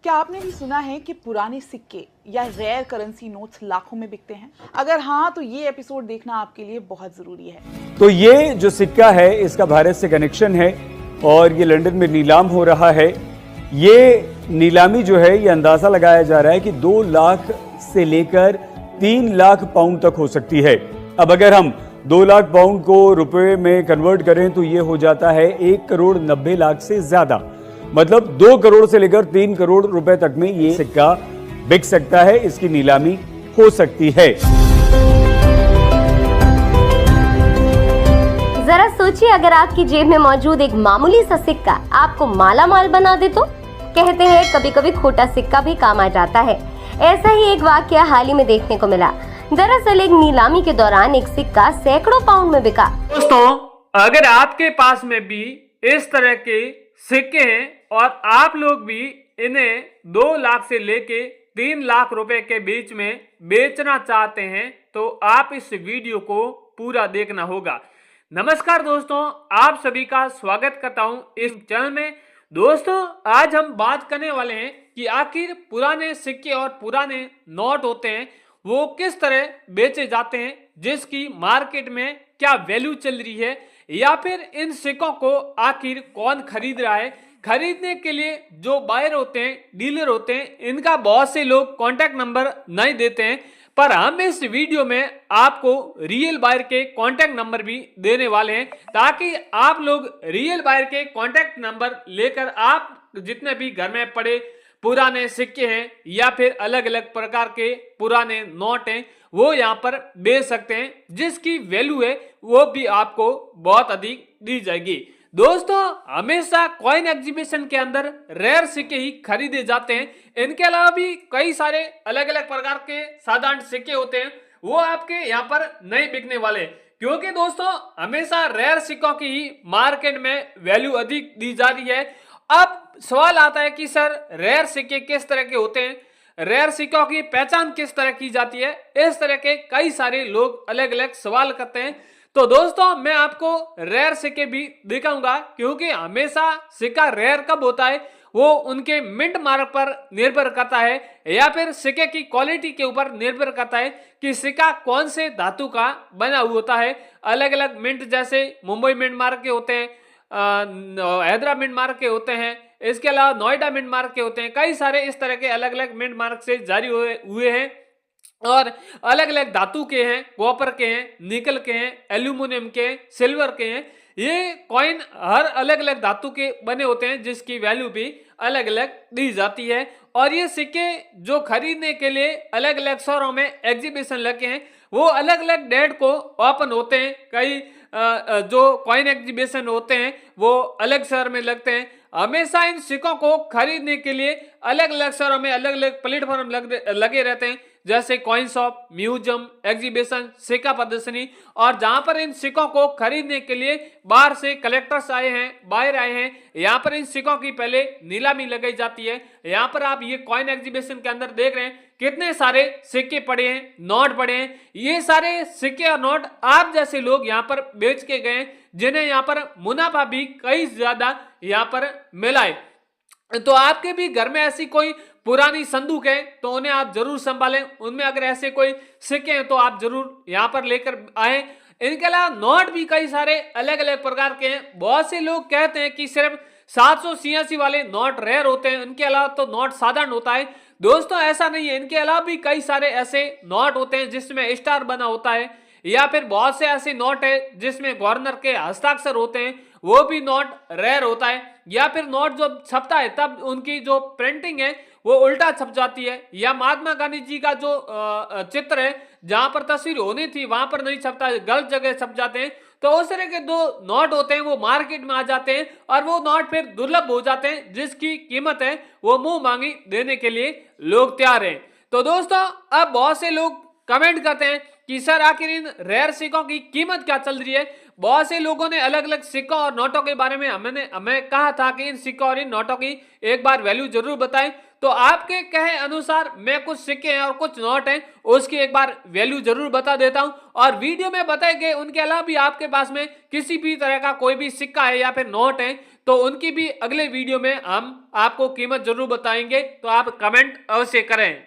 क्या आपने भी सुना है कि पुराने सिक्के या रेयर करेंसी नोट्स लाखों में बिकते हैं? अगर हाँ, तो ये एपिसोड देखना आपके लिए बहुत जरूरी है। तो ये जो सिक्का है इसका भारत से कनेक्शन है और ये लंदन में नीलाम हो रहा है। ये नीलामी जो है ये अंदाजा लगाया जा रहा है कि 2 लाख से लेकर 3 लाख पाउंड तक हो सकती है। अब अगर हम 2 लाख पाउंड को रुपए में कन्वर्ट करें तो ये हो जाता है 1 करोड़ 90 लाख से ज्यादा, मतलब 2 करोड़ से लेकर 3 करोड़ रुपए तक में ये सिक्का बिक सकता है, इसकी नीलामी हो सकती है। जरा सोचिए, अगर आपकी जेब में मौजूद एक मामूली सा सिक्का आपको माला माल बना दे तो? कहते हैं कभी कभी खोटा सिक्का भी काम आ जाता है। ऐसा ही एक वाकया हाल ही में देखने को मिला। दरअसल एक नीलामी के दौरान एक सिक्का सैकड़ों पाउंड में बिका। दोस्तों, अगर आपके पास में भी इस तरह के सिक्के हैं और आप लोग भी इन्हें 2 लाख से लेके 3 लाख रुपए के बीच में बेचना चाहते हैं तो आप इस वीडियो को पूरा देखना होगा। नमस्कार दोस्तों, आप सभी का स्वागत करता हूं इस चैनल में। दोस्तों, आज हम बात करने वाले हैं कि आखिर पुराने सिक्के और पुराने नोट होते हैं वो किस तरह बेचे जाते हैं, जिसकी मार्केट में क्या वैल्यू चल रही है, या फिर इन सिक्कों को आखिर कौन खरीद रहा है। खरीदने के लिए जो बायर होते हैं, डीलर होते हैं, इनका बहुत से लोग कॉन्टैक्ट नंबर नहीं देते हैं, पर हम इस वीडियो में आपको रियल बायर के कॉन्टैक्ट नंबर भी देने वाले हैं, ताकि आप लोग रियल बायर के कॉन्टैक्ट नंबर लेकर आप जितने भी घर में पड़े पुराने सिक्के हैं या फिर अलग अलग प्रकार के पुराने नोट हैं वो यहाँ पर बेच सकते हैं, जिसकी वैल्यू है वो भी आपको बहुत अधिक दी जाएगी। दोस्तों, हमेशा कॉइन एग्जीबिशन के अंदर रेयर सिक्के ही खरीदे जाते हैं। इनके अलावा भी कई सारे अलग अलग प्रकार के साधारण सिक्के होते हैं, वो आपके यहाँ पर नहीं बिकने वाले, क्योंकि दोस्तों हमेशा रेयर सिक्कों की ही मार्केट में वैल्यू अधिक दी जा रही है। अब सवाल आता है कि सर रेयर सिक्के किस तरह के होते हैं, रेयर सिक्कों की पहचान किस तरह की जाती है, इस तरह के कई सारे लोग अलग अलग सवाल करते हैं। तो दोस्तों, मैं आपको रेयर सिक्के भी दिखाऊंगा, क्योंकि हमेशा सिक्का रेयर कब होता है वो उनके मिंट मार्क पर निर्भर करता है या फिर सिक्के की क्वालिटी के ऊपर निर्भर करता है कि सिक्का कौन से धातु का बना हुआ होता है। अलग अलग मिंट जैसे मुंबई मिंट मार्क के होते हैं, हैदराबाद मिंट मार्क के होते हैं, इसके अलावा नोएडा मिंट मार्क के होते हैं। कई सारे इस तरह के अलग अलग मिंट मार्क से जारी हुए हैं और अलग अलग धातु के हैं, कॉपर के हैं, निकल के हैं, एल्यूमिनियम के हैं, सिल्वर के हैं। ये कॉइन हर अलग अलग धातु के बने होते हैं, जिसकी वैल्यू भी अलग अलग दी जाती है। और ये सिक्के जो खरीदने के लिए अलग अलग शहरों में एग्जीबिशन लगे हैं वो अलग अलग डेट को ओपन होते हैं। कई जो कॉइन एग्जीबिशन होते हैं वो अलग शहर में लगते हैं। हमेशा इन सिक्कों को खरीदने के लिए अलग अलग शहरों में अलग अलग प्लेटफॉर्म लगे रहते हैं, जैसे कॉइन शॉप, म्यूजियम, एग्जीबिशन, सिक्का प्रदर्शनी। और जहां पर इन सिक्कों को खरीदने के लिए बाहर से कलेक्टर्स आए हैं, बाहर आए हैं, यहाँ पर इन सिक्कों की पहले नीलामी लगाई जाती है। यहाँ पर आप ये कॉइन एग्जीबिशन के अंदर देख रहे हैं कितने सारे सिक्के पड़े हैं, नोट पड़े हैं। ये सारे सिक्के और नोट आप जैसे लोग यहाँ पर बेच के गए, जिन्हें यहाँ पर मुनाफा भी कई ज्यादा यहाँ पर मिला है। तो आपके भी घर में ऐसी कोई पुरानी संदूक है तो उन्हें आप जरूर संभालें। उनमें अगर ऐसे कोई सिक्के हैं तो आप जरूर यहाँ पर लेकर आए। इनके अलावा नोट भी कई सारे अलग अलग प्रकार के हैं। बहुत से लोग कहते हैं कि सिर्फ 786 वाले नोट रेयर होते हैं, इनके अलावा तो नोट साधारण होता है। दोस्तों, ऐसा नहीं है। इनके अलावा भी कई सारे ऐसे नोट होते हैं जिसमें स्टार बना होता है, या फिर बहुत से ऐसे नोट है जिसमें गवर्नर के हस्ताक्षर होते हैं, वो भी नोट रेयर होता है। या फिर नोट जब छपता है तब उनकी जो प्रिंटिंग है वो उल्टा छप जाती है, या महात्मा गांधी जी का जो चित्र है जहां पर तस्वीर होनी थी वहां पर नहीं छपता है, गलत जगह छप जाते हैं। तो उस तरह के दो नोट होते हैं वो मार्केट में आ जाते हैं और वो नोट फिर दुर्लभ हो जाते हैं, जिसकी कीमत है वो मुंह मांगी देने के लिए लोग तैयार हैं। तो दोस्तों, अब बहुत से लोग कमेंट करते हैं कि सर आखिर इन रेयर सिक्कों की कीमत क्या चल रही है। बहुत से लोगों ने अलग अलग सिक्कों और नोटों के बारे में हमें कहा था कि इन सिक्कों और इन नोटों की एक बार वैल्यू जरूर बताएं। तो आपके कहे अनुसार मैं कुछ सिक्के हैं और कुछ नोट हैं उसकी एक बार वैल्यू जरूर बता देता हूं, और वीडियो में बताए गए उनके अलावा भी आपके पास में किसी भी तरह का कोई भी सिक्का है या फिर नोट है तो उनकी भी अगले वीडियो में हम आपको कीमत जरूर बताएंगे, तो आप कमेंट अवश्य करें।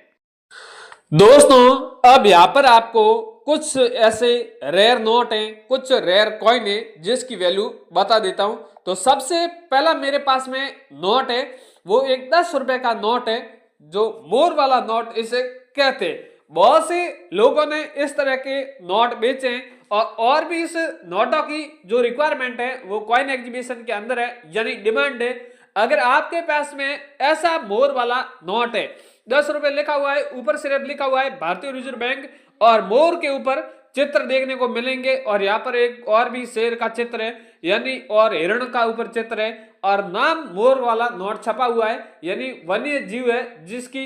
दोस्तों अब यहाँ पर आपको कुछ ऐसे रेयर नोट हैं, कुछ रेयर कॉइन है जिसकी वैल्यू बता देता हूं। तो सबसे पहला मेरे पास में नोट है, वो एक 10 रुपए का नोट है, जो मोर वाला नोट इसे कहते हैं। बहुत से लोगों ने इस तरह के नोट बेचे हैं और भी इस नोटों की जो रिक्वायरमेंट है वो कॉइन एग्जीबिशन के अंदर है, यानी डिमांड है। अगर आपके पास में ऐसा मोर वाला नोट है, 10 रुपए लिखा हुआ है, ऊपर सिर्फ लिखा हुआ है भारतीय रिजर्व बैंक और मोर के ऊपर चित्र देखने को मिलेंगे, और यहाँ पर एक और भी शेर का चित्र है, यानी और हिरण का ऊपर चित्र है, और नाम मोर वाला नोट छपा हुआ है, यानी वन्य जीव है जिसकी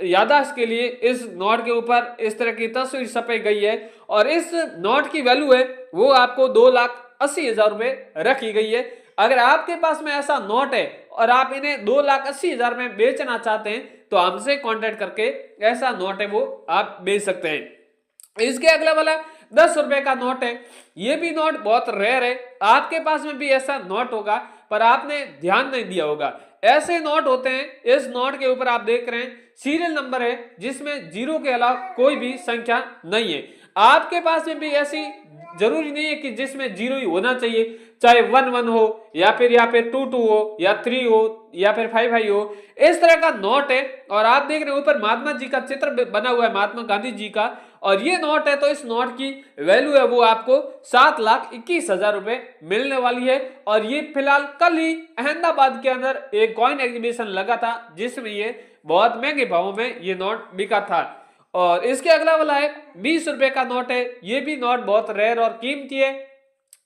याददाश्त के लिए इस नोट के ऊपर इस तरह की तस्वीर छपाई गई है। और इस नोट की वैल्यू है वो आपको 2,80,000 रुपए रखी गई है। अगर आपके पास में ऐसा नोट है और आप इन्हें 2,80,000 में बेचना चाहते हैं तो हमसे कांटेक्ट करके ऐसा नोट है वो आप बेच सकते हैं। इसके अगला वाला 10 रुपए का नोट है, ये भी नोट बहुत रेयर है। आपके पास में भी ऐसा नोट होगा पर आपने ध्यान नहीं दिया होगा। ऐसे नोट होते हैं, इस नोट के ऊपर आप देख रहे हैं सीरियल नंबर है जिसमें 0 के अलावा कोई भी संख्या नहीं है। आपके पास में भी ऐसी जरूरी नहीं है कि जिसमें 0 ही होना चाहिए, चाहे 1 हो या फिर 2 हो या 3 हो या फिर 5 हो, इस तरह का नोट है। और आप देख रहे हैं ऊपर महात्मा जी का चित्र बना हुआ है, महात्मा गांधी जी का, और ये नोट है। तो इस नोट की वैल्यू है वो आपको 7,21,000 रुपए मिलने वाली है। और ये फिलहाल कल ही अहमदाबाद के अंदर एक कॉइन एग्जीबिशन लगा था जिसमें ये बहुत महंगे भावों में ये नोट बिका था। और इसके अगला वाला है 20 रुपए का नोट है, ये भी नोट बहुत रेयर और कीमती है।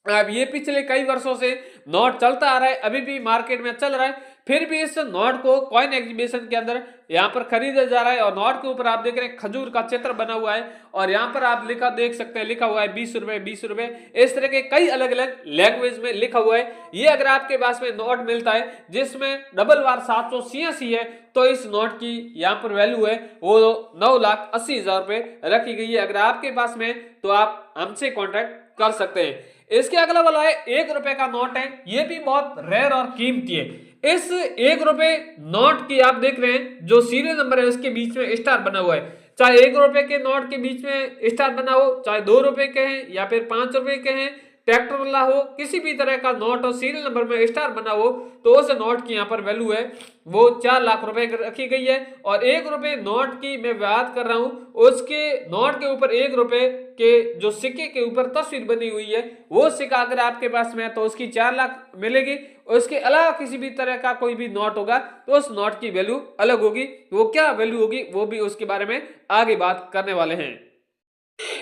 अब ये पिछले कई वर्षों से नोट चलता आ रहा है, अभी भी मार्केट में चल रहा है, फिर भी इस नोट को कॉइन एग्जीबिशन के अंदर यहाँ पर खरीदा जा रहा है। और नोट के ऊपर आप देख रहे हैं खजूर का चित्र बना हुआ है, और यहाँ पर आप देख सकते हैं लिखा हुआ है 20 रुपए 20 रुपए, इस तरह के कई अलग अलग लैंग्वेज में लिखा हुआ है। ये अगर आपके पास में नोट मिलता है जिसमें डबल बार 786 है तो इस नोट की यहाँ पर वैल्यू है वो 9,80,000 रुपए रखी गई है। अगर आपके पास में तो आप हमसे कॉन्टेक्ट कर सकते हैं। इसके अगला वाला है 1 रुपए का नोट है, ये भी बहुत रेयर और कीमती है। इस 1 रुपए नोट की आप देख रहे हैं जो सीरियल नंबर है उसके बीच में स्टार बना हुआ है। चाहे 1 रुपए के नोट के बीच में स्टार बना हो, चाहे 2 रुपए के हैं या फिर 5 रुपए के हैं, ट्रैक्टर वाला हो, किसी भी तरह का नोट हो, सीरियल नंबर में स्टार बना हो, तो उस नोट की यहाँ पर वैल्यू है वो 4 लाख रुपए रखी गई है। और 1 रुपए नोट की मैं बात कर रहा हूं, उसके नोट के ऊपर 1 रुपए के जो सिक्के के ऊपर तस्वीर बनी हुई है, वो सिक्का अगर आपके पास में है तो उसकी 4 लाख मिलेगी। उसके अलावा किसी भी तरह का कोई भी नोट होगा तो उस नोट की वैल्यू अलग होगी। वो क्या वैल्यू होगी वो भी उसके बारे में आगे बात करने वाले हैं।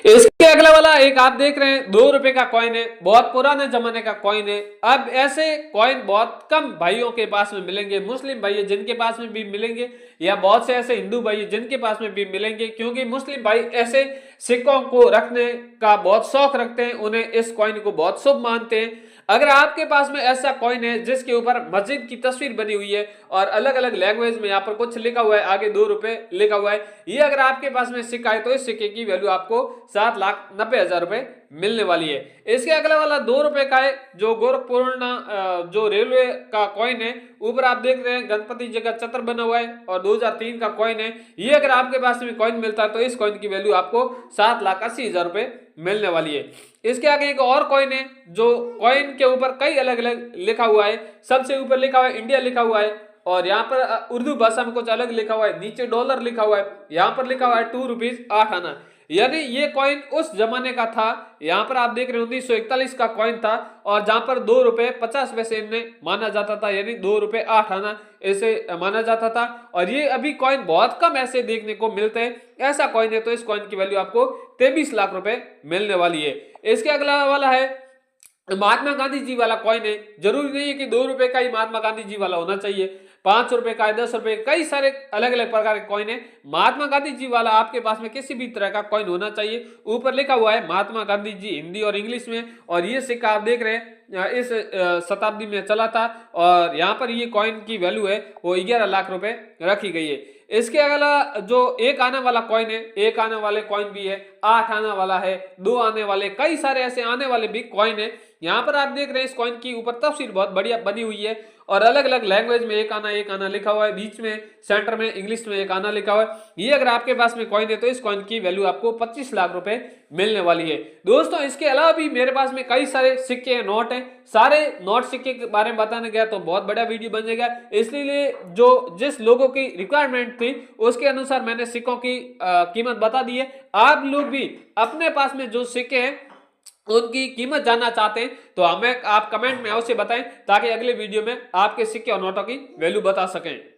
इसके अगला वाला एक आप देख रहे हैं 2 रुपए का कॉइन है, बहुत पुराने जमाने का कॉइन है। अब ऐसे कॉइन बहुत कम भाइयों के पास में मिलेंगे, मुस्लिम भाई जिनके पास में भी मिलेंगे, या बहुत से ऐसे हिंदू भाई जिनके पास में भी मिलेंगे, क्योंकि मुस्लिम भाई ऐसे सिक्कों को रखने का बहुत शौक रखते हैं, उन्हें इस कॉइन को बहुत शुभ मानते हैं। अगर आपके पास में ऐसा कॉइन है जिसके ऊपर मस्जिद की तस्वीर बनी हुई है और अलग अलग लैंग्वेज में यहाँ पर कुछ लिखा हुआ है, आगे 2 रुपए लिखा हुआ है, ये अगर आपके पास में सिक्का है तो इस सिक्के की वैल्यू आपको 7,90,000 रुपए मिलने वाली है। इसके अगला वाला 2 रुपए का है जो गोरखपुर जो रेलवे का कॉइन है, ऊपर आप देख रहे हैं गणपति जी का चित्र बना हुआ है और 2003 का कॉइन है। ये अगर आपके पास में कॉइन मिलता है तो इस कॉइन की वैल्यू आपको 7,80,000 रुपए मिलने वाली है। इसके आगे एक और कॉइन है जो कॉइन के ऊपर कई अलग अलग लिखा हुआ है। सबसे ऊपर लिखा हुआ है इंडिया लिखा हुआ है, और यहाँ पर उर्दू भाषा में कुछ अलग लिखा हुआ है, नीचे डॉलर लिखा हुआ है, यहाँ पर लिखा हुआ है 2 रुपीज 8 आना, यानी ये कॉइन उस जमाने का था। यहाँ पर आप देख रहे हैं 1941 का कॉइन था, और जहां पर 2 रुपए 50 पैसे इन्हें माना जाता था, यानी 2 रुपए 8 आना ऐसे माना जाता था। और ये अभी कॉइन बहुत कम ऐसे देखने को मिलते हैं, ऐसा कॉइन है तो इस कॉइन की वैल्यू आपको 23 लाख रुपए मिलने वाली है। इसके अगला वाला है महात्मा गांधी जी वाला कॉइन है। जरूरी नहीं है कि 2 रुपए का ही महात्मा गांधी जी वाला होना चाहिए, 5 रुपए का है, 10 रुपए, कई सारे अलग अलग प्रकार के कॉइन है। महात्मा गांधी जी वाला आपके पास में किसी भी तरह का कॉइन होना चाहिए। ऊपर लिखा हुआ है महात्मा गांधी जी हिंदी और इंग्लिश में, और ये सिक्का आप देख रहे हैं इस शताब्दी में चला था, और यहाँ पर ये कॉइन की वैल्यू है वो 11 लाख रुपए रखी गई है। इसके अलावा जो 1 आने वाला कॉइन है, 1 आने वाले कॉइन भी है, 8 आने वाला है, 2 आने वाले, कई सारे ऐसे आने वाले भी कॉइन है। यहाँ पर आप देख रहे हैं इस कॉइन की ऊपर तस्वीर बहुत बढ़िया बनी हुई है और अलग अलग लैंग्वेज में 1 आना लिखा हुआ है, बीच में सेंटर में इंग्लिश में 1 आना लिखा हुआ है। ये अगर आपके पास में कॉइन है तो इस कॉइन की वैल्यू आपको 25 लाख रुपए मिलने वाली है। दोस्तों इसके अलावा भी मेरे पास में कई सारे सिक्के हैं, नोट हैं, सारे नोट सिक्के के बारे में बताने गया तो बहुत बड़ा वीडियो बन जाएगा, इसलिए जो जिस लोगों की रिक्वायरमेंट थी उसके अनुसार मैंने सिक्कों की कीमत बता दी है। आप लोग भी अपने पास में जो सिक्के हैं उनकी कीमत जानना चाहते हैं तो हमें आप कमेंट में अवश्य बताएं ताकि अगले वीडियो में आपके सिक्के और नोटों की वैल्यू बता सकें।